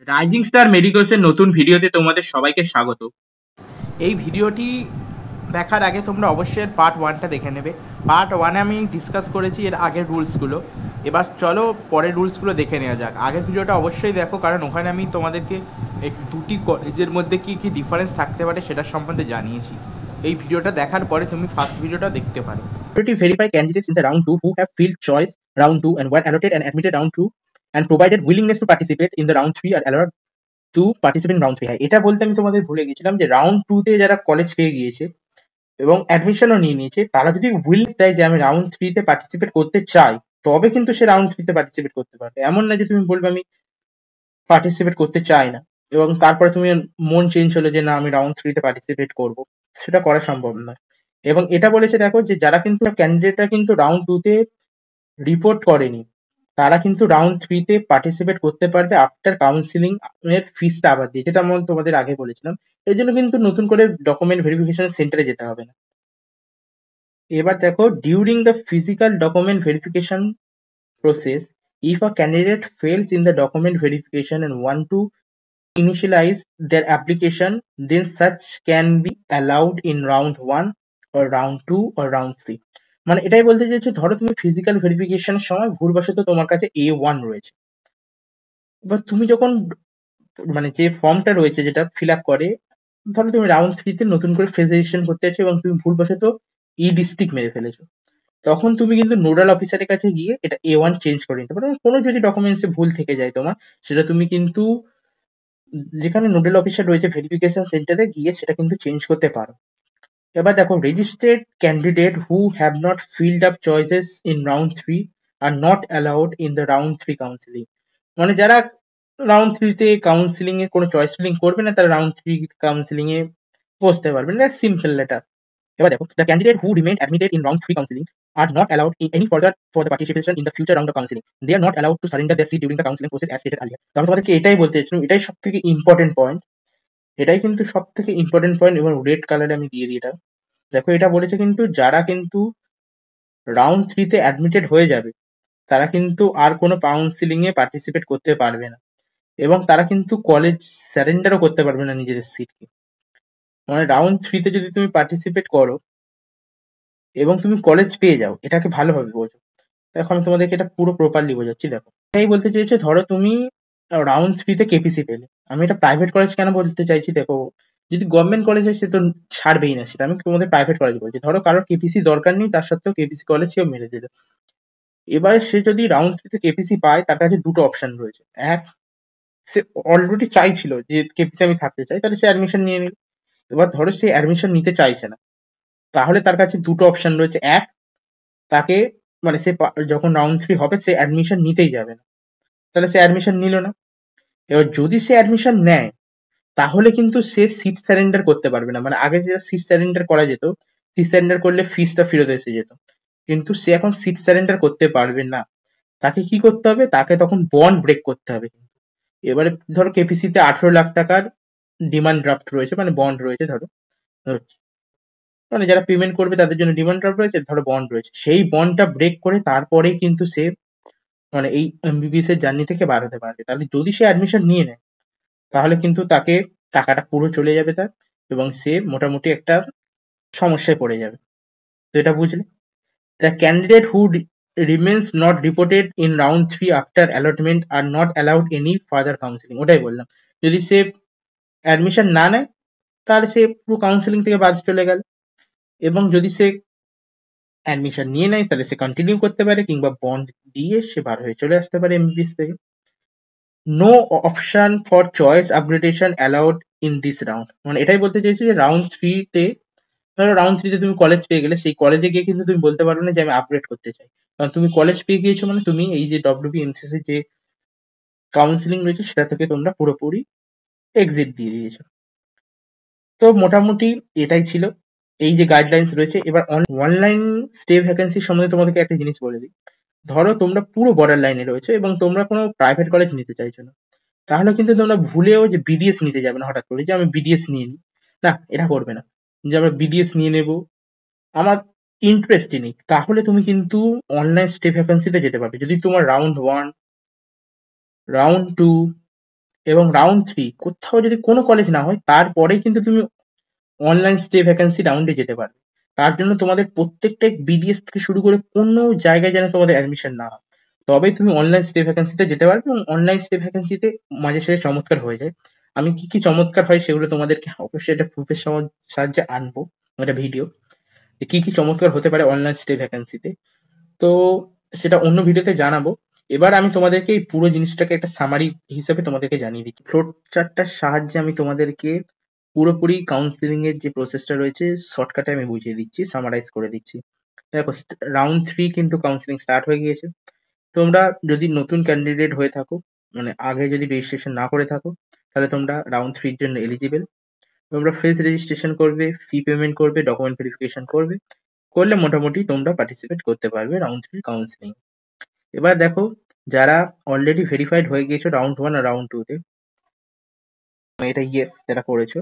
Rising star মেডিকোসের নতুন ভিডিওতে তোমাদের সবাইকে স্বাগত। এই ভিডিওটি দেখার আগে তোমরা অবশ্যই এর পার্ট ওয়ানটা দেখে নেবে। পার্ট ওয়ানে আমি ডিসকাস করেছি এর আগের রুলসগুলো। এবার চলো পরের রুলসগুলো দেখে নেওয়া যাক। আগের ভিডিওটা অবশ্যই দেখো, কারণ ওখানে আমি তোমাদেরকে দুটি কলেজের মধ্যে কী কী ডিফারেন্স থাকতে পারে সেটার সম্বন্ধে জানিয়েছি। এই ভিডিওটা দেখার পরে তুমি ফার্স্ট ভিডিওটা দেখতে পারো। To verify candidates in the round 2 who have failed choice round 2 and were allotted and admitted round 2 and provided willingness to participate in the round 3 are allowed to participate in round 3. হ্যাঁ, এটা বলতে আমি তোমাদের ভুলে গেছিলাম যে round 2 তে যারা কলেজ পেয়ে গিয়েছে এবং অ্যাডমিশনও নিয়ে নিয়েছে, তারা যদি উইল দেয় যে আমি রাউন্ড 3 তে পার্টিসিপেট করতে চাই, তবে কিন্তু সে রাউন্ড 3 তে পার্টিসিপেট করতে পারবে। এমন না যে তুমি বলবে আমি পার্টিসিপেট করতে চাই না এবং তারপরে তুমি মন চেঞ্জ হলো যে না আমি রাউন্ড 3 তে পার্টিসিপেট করব, সেটা করা সম্ভব নয়। এবং এটা বলেছে দেখো যে যারা কিন্তু ক্যান্ডিডেটরা কিন্তু রাউন্ড 2 তে রিপোর্ট করেনি, তারা কিন্তু রাউন্ড 3 তে পার্টিসিপেট করতে পারবে আফটার কাউন্সিলিং এর ফিসটা আবার দিয়ে, যেটা আমি তোমাদের আগে বলেছিলাম। এর জন্য কিন্তু নতুন করে ডকুমেন্ট ভেরিফিকেশন সেন্টারে যেতে হবে না। এবার দেখো, during the physical document verification process, if a candidate fails in the document verification and want to initialize their application, then such can be allowed in round 1 or round 2 or round 3. মানে এটাই বলতে চাইছে, ধরো তুমি physical ভেরিফিকেশনের সময় ভুলবশত তোমার কাছে A1 রয়েছে, এবার তুমি যখন মানে যে ফর্মটা রয়েছে যেটা ফিল আপ করে, ধরো তুমি রাউন্ড 3 তে নতুন করে ফ্রেশ রেজিস্ট্রেশন করতে চাইছো এবং তুমি ভুলবশত ডিস্ট্রিক্ট মেরে ফেলেছো, তখন তুমি কিন্তু নোডাল অফিসারের কাছে গিয়ে এটা A1 চেঞ্জ করে নিতে পারো। কোনো যদি ডকুমেন্টসে ভুল থেকে যায় তোমার, সেটা তুমি কিন্তু যেখানে নোডাল অফিসার রয়েছে ভেরিফিকেশন সেন্টারে গিয়ে সেটা কিন্তু চেঞ্জ করতে পারো। এবার দেখো, registered candidate who have not filled up choices in round 3 are not allowed in the round 3 counselling. মানে যারা রাউন্ড 3 তে কাউন্সিলিং এ কোনো চয়েস ফিলিং করবে না, তারা রাউন্ড 3 কাউন্সিলিং এ বসতে পারবে না। সিম্পল এটা। এবার দেখো, the candidate who remained admitted in round 3 counseling are not allowed any further for the participation in the future round of counseling. They are not allowed to surrender their seat during the counseling process as stated earlier. তো আমি তোমাদেরকে এটাই বলতে চাইছিলাম, এটাই সব থেকে important point. এটাই কিন্তু সব থেকে ইম্পর্টেন্ট পয়েন্ট এবং রেড কালারে আমি দিয়ে দিই এটা। দেখো, এটা বলেছে কিন্তু যারা কিন্তু রাউন্ড 3 তে অ্যাডমিটেড হয়ে যাবে, তারা কিন্তু আর কোনো কাউন্সিলিং এ পার্টিসিপেট করতে পারবে না এবং তারা কিন্তু কলেজ স্যারেন্ডারও করতে পারবে না নিজেদের সিটকে। মানে রাউন্ড 3 তে যদি তুমি পার্টিসিপেট করো এবং তুমি কলেজ পেয়ে যাও, এটাকে ভালোভাবে বোঝো। দেখো, আমি তোমাদেরকে এটা পুরো প্রপারলি বোঝাচ্ছি। দেখো, এটাই বলতে চেয়েছে, ধরো তুমি রাউন্ড 3 তে কেপিসি পেলে। আমি এটা প্রাইভেট কলেজ কেন বলতে চাইছি, দেখো যদি গভর্নমেন্ট কলেজ হয় সে তো ছাড়বেই না, সেটা আমি তোমাদের প্রাইভেট কলেজ বলছি। ধরো কারোর কেপিসি দরকার নেই, তার সত্ত্বেও কেপিসি কলেজ কেউ মেরে দিল। এবারে সে যদি রাউন্ড 3 তে কেপিসি পায়, তার কাছে দুটো অপশন রয়েছে। এক, সে অলরেডি চাইছিল যে কেপিসি আমি থাকতে চাই, তাহলে সে অ্যাডমিশন নিয়ে নিল। এবার ধরো সে অ্যাডমিশন নিতে চাইছে না, তাহলে তার কাছে দুটো অপশন রয়েছে। এক, তাকে মানে সে যখন রাউন্ড 3 হবে সে অ্যাডমিশন নিতেই যাবে না, তাহলে সে অ্যাডমিশন নিল না। এবার যদি সে অ্যাডমিশন নেয়, তাহলে কিন্তু সে সিট সারেন্ডার করতে পারবে না। মানে আগে যেটা সিট সারেন্ডার করা যেত, সিট সারেন্ডার করলে ফিসটা ফেরত এসে যেত, কিন্তু সে এখন সিট সারেন্ডার করতে পারবে না। তাকে কি করতে হবে, তাকে তখন বন্ড ব্রেক করতে হবে। এবারে ধরো কেপিসিতে 18 লাখ টাকার ডিমান্ড ড্রাফট রয়েছে, মানে বন্ড রয়েছে। ধরো মানে যারা পেমেন্ট করবে তাদের জন্য ডিমান্ড ড্রাফট রয়েছে, ধরো বন্ড রয়েছে, সেই বন্ডটা ব্রেক করে তারপরেই কিন্তু সে মানে এই এমবিবিএস এর জার্নি থেকে বার হতে পারবে। তাহলে যদি সে অ্যাডমিশন নিয়ে নেয়, তাহলে কিন্তু তাকে টাকাটা পুরো চলে যাবে তার, এবং সে মোটামুটি একটা সমস্যায় পড়ে যাবে। তো এটা বুঝলে। The candidate who remains not reported in round 3 after allotment are not allowed any further counselling. ওটাই বললাম, যদি সে অ্যাডমিশন না নেয়, তাহলে সে পুরো কাউন্সিলিং থেকে বাদ চলে গেল। এবং যদি সে অ্যাডমিশন নিয়ে নেয়, তাহলে সে কন্টিনিউ করতে পারে, কিংবা বন্ড দিয়ে সে বার হয়ে চলে আসতে পারে এমবিবিএস থেকে। No option for choice upgradation allowed in this round. মানে এটাই বলতে চাইছি যে রাউন্ড 3 তে, ধরো রাউন্ড 3 তে তুমি কলেজ পেয়ে গেলে, সেই কলেজে গিয়ে কিন্তু তুমি বলতে পারবে না যে আমি আপগ্রেড করতে চাই, কারণ তুমি কলেজ পেয়ে গিয়েছো। মানে তুমি এই যে ডব্লিউবিএমসিসি যে কাউন্সিলিং রয়েছে সেটা থেকে তোমরা পুরোপুরি এক্সিট দিয়ে দিয়েছো। তো মোটামুটি এটাই ছিল, এই যে গাইডলাইন্স রয়েছে। এবার অনলাইন স্টে ভ্যাকেন্সি সম্বন্ধে তোমাদেরকে একটা জিনিস বলে দিই। ধরো তোমরা পুরো বর্ডার লাইনে রয়েছে এবং তোমরা কোনো প্রাইভেট কলেজ নিতে চাইছো না, তাহলে কিন্তু তোমরা ভুলেও যে বিডিএস নিতে যাবে না হঠাৎ করে, যে আমি বিডিএস নিয়ে নিই। না, এটা করবে না যে আমরা বিডিএস নিয়ে নেব, আমার ইন্টারেস্টই নেই। তাহলে তুমি কিন্তু অনলাইন স্টে ভ্যাকেন্সিতে যেতে পারবে যদি তোমার রাউন্ড 1, রাউন্ড 2 এবং রাউন্ড 3 কোথাও যদি কোনো কলেজ না হয় তারপরেই কিন্তু তুমি অনলাইন স্টে ভ্যাকেন্সি রাউন্ডে যেতে পারবে। তার জন্য তোমাদের প্রত্যেকটা বিডিএস থেকে শুরু করে কোনো জায়গায় যেন তোমাদের অ্যাডমিশন না হয়, তবেই তুমি অনলাইন স্টে ভ্যাকেন্সিতে যেতে পারবে। এবং অনলাইন স্টে ভ্যাকেন্সিতে মাঝে সাঝে চমৎকার হয়ে যায়। আমি কি কি চমৎকার হয় সেগুলো তোমাদেরকে অবশ্যই একটা প্রুফের সাহায্যে আনবো, একটা ভিডিও, যে কি কি চমৎকার হতে পারে অনলাইন স্টে ভ্যাকেন্সিতে। তো সেটা অন্য ভিডিওতে জানাবো। এবার আমি তোমাদেরকে এই পুরো জিনিসটাকে একটা সামারি হিসেবে তোমাদেরকে জানিয়ে দিচ্ছি। ফ্লোট চার্টটার সাহায্যে আমি তোমাদেরকে পুরোপুরি কাউন্সিলিং এর যে প্রসেসটা রয়েছে শর্টকাটে আমি বুঝিয়ে দিচ্ছি, সামারাইজ করে দিচ্ছি। দেখো, রাউন্ড 3 কিন্তু কাউন্সিলিং স্টার্ট হয়ে গিয়েছে। তোমরা যদি নতুন ক্যান্ডিডেট হয়ে থাকো, মানে আগে যদি রেজিস্ট্রেশন না করে থাকো, তাহলে তোমরা রাউন্ড 3 এর জন্য এলিজিবল। তোমরা ফ্রেশ রেজিস্ট্রেশন করবে, ফি পেমেন্ট করবে, ডকুমেন্ট ভেরিফিকেশন করবে, করলে মোটামুটি তোমরা পার্টিসিপেট করতে পারবে রাউন্ড 3 কাউন্সিলিং। এবার দেখো, যারা অলরেডি ভেরিফাইড হয়ে গিয়েছো রাউন্ড 1 আর রাউন্ড 2 তে, এটা ইয়েস যারা করেছো,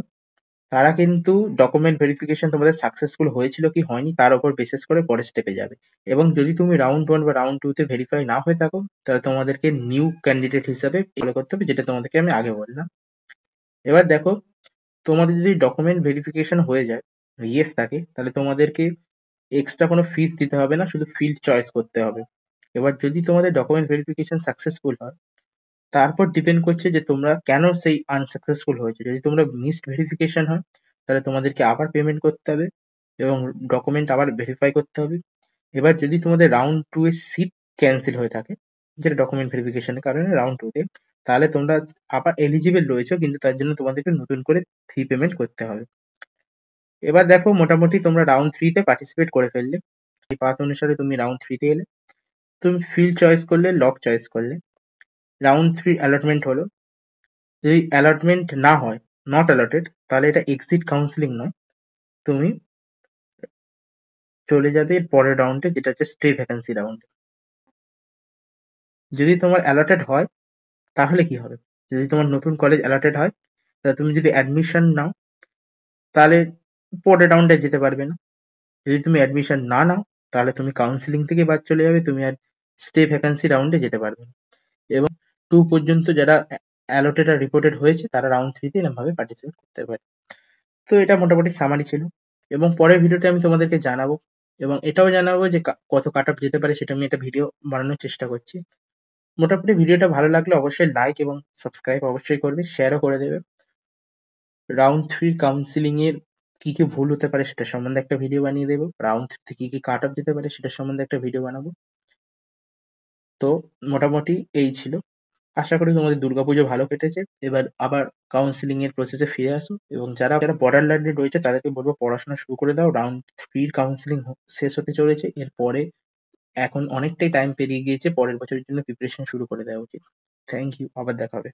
তারা কিন্তু ডকুমেন্ট ভেরিফিকেশন তোমাদের সাকসেসফুল হয়েছিল কি হয়নি তার উপর বেসিস করে পরের স্টেপে যাবে। এবং যদি তুমি রাউন্ড 1 বা রাউন্ড 2 তে ভেরিফাই না হয়ে থাকো, তাহলে তোমাদেরকে নিউ ক্যান্ডিডেট হিসাবে ফলো করতে হবে, যেটা তোমাদেরকে আমি আগে বললাম। এবার দেখো, তোমাদের যদি ডকুমেন্ট ভেরিফিকেশন হয়ে যায়, ইয়েস থাকে, তাহলে তোমাদেরকে এক্সট্রা কোনো ফিস দিতে হবে না, শুধু ফিল্ড চয়েস করতে হবে। এবার যদি তোমাদের ডকুমেন্ট ভেরিফিকেশন সাকসেসফুল হয়, তারপর ডিপেন্ড করছে যে তোমরা কেন সেই আনসাকসেসফুল হয়েছে। যদি তোমরা মিসড ভেরিফিকেশন হয়, তাহলে তোমাদেরকে আবার পেমেন্ট করতে হবে এবং ডকুমেন্ট আবার ভেরিফাই করতে হবে। এবার যদি তোমাদের রাউন্ড 2 এর সিট ক্যান্সেল হয়ে থাকে, যেটা ডকুমেন্ট ভেরিফিকেশনের কারণে রাউন্ড 2 তে, তাহলে তোমরা আবার এলিজিবল রয়েছো, কিন্তু তার জন্য তোমাদেরকে নতুন করে ফি পেমেন্ট করতে হবে। এবার দেখো, মোটামুটি তোমরা রাউন্ড 3 তে পার্টিসিপেট করে ফেললে। এই পাথ অনুসারে তুমি রাউন্ড 3 তে এলে, তুমি ফিল্ড চয়েস করলে, লক চয়েস করলে, রাউন্ড 3 অ্যালটমেন্ট হলো। যদি অ্যালটমেন্ট না হয়, নট অ্যালটেড, তাহলে এটা এক্সিট কাউন্সিলিং নয়, তুমি চলে যাবে এর পরের রাউন্ডে, যেটা হচ্ছে স্টে ভ্যাকেন্সি রাউন্ডে। যদি তোমার অ্যালটেড হয়, তাহলে কি হবে? যদি তোমার নতুন কলেজ অ্যালটেড হয়, তাহলে তুমি যদি অ্যাডমিশন নাও, তাহলে পরের রাউন্ডে যেতে পারবে না। যদি তুমি অ্যাডমিশন না নাও, তাহলে তুমি কাউন্সিলিং থেকে বাদ চলে যাবে, তুমি আর স্টে ভ্যাকেন্সি রাউন্ডে যেতে পারবে না। এবং 2 পর্যন্ত যারা অ্যালটেড আর রিপোর্টেড হয়েছে, তারা রাউন্ড 3 তে এরকমভাবে পার্টিসিপেট করতে পারে। তো এটা মোটামুটি সামারি ছিল। এবং পরের ভিডিওতে আমি তোমাদেরকে জানাবো, এবং এটাও জানাবো যে কত কাট অফ যেতে পারে, সেটা আমি একটা ভিডিও বানানোর চেষ্টা করছি। মোটামুটি ভিডিওটা ভালো লাগলে অবশ্যই লাইক এবং সাবস্ক্রাইব অবশ্যই করবে, শেয়ারও করে দেবে। রাউন্ড 3 কাউন্সিলিং এর কি কি ভুল হতে পারে সেটা সম্বন্ধে একটা ভিডিও বানিয়ে দেবো। রাউন্ড 3 তে কি কি কাট অফ যেতে পারে সেটার সম্বন্ধে একটা ভিডিও বানাবো। তো মোটামুটি এই ছিল। আশা করি তোমাদের দুর্গাপুজো ভালো কেটেছে। এবার আবার কাউন্সিলিং এর প্রসেসে ফিরে আসো, এবং যারা বর্ডারল্যান্ডে রয়েছে তাদেরকে বলবো পড়াশোনা শুরু করে দাও। রাউন্ড 3 কাউন্সিলিং শেষ হতে চলেছে। এরপরে এখন অনেকটাই টাইম পেরিয়ে গিয়েছে, পরের বছরের জন্য প্রিপারেশন শুরু করে দেওয়া উচিত। থ্যাংক ইউ, আবার দেখা হবে।